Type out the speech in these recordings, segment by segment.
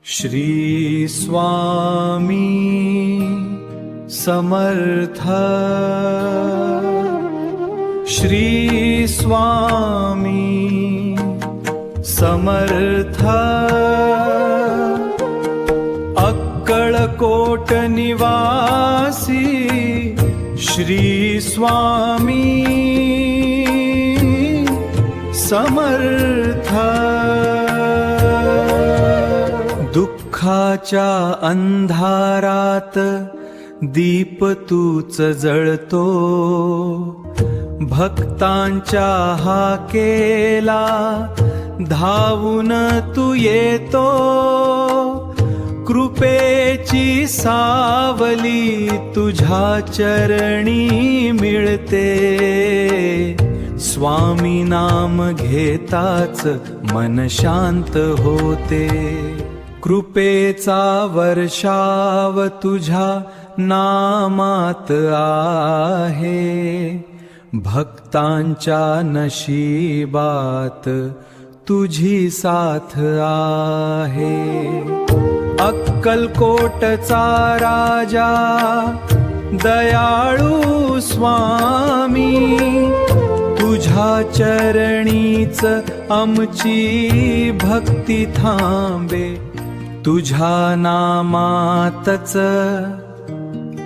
श्री स्वामी समर्थ। श्री स्वामी समर्थ। अक्कलकोट निवासी श्री स्वामी समर्थ। दुःखाच्या अंधारात दीप तूच जळतो, भक्तांच्या हाकेला धावून तू येतो। कृपेची सावली तुझ्या चरणी मिळते, स्वामी नाम घेताच मन शांत होते। कृपेचा वर्षाव तुझ्या नामात आहे, भक्तांच्या नशिबात तुझी साथ आहे। अक्कलकोटचा राजा दयाळू स्वामी, तुझ्या चरणीच आमची भक्ती थांबे। तुझ्या नामातच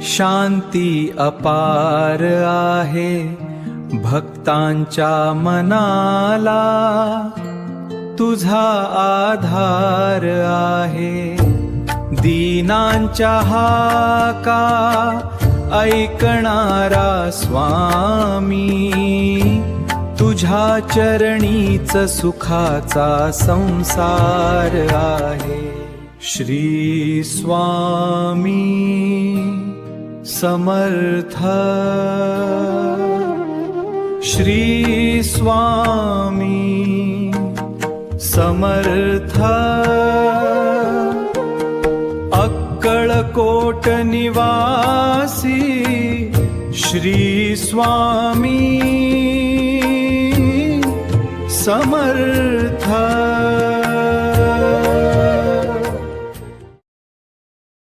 शांती अपार आहे, भक्तांच्या मनाला तुझा आधार आहे। दीनांच्या हाका ऐकणारा स्वामी, तुझ्या चरणीच सुखाचा संसार आहे। श्री स्वामी समर्थ। श्री स्वामी समर्थ। अक्कलकोट निवासी श्री स्वामी समर्थ।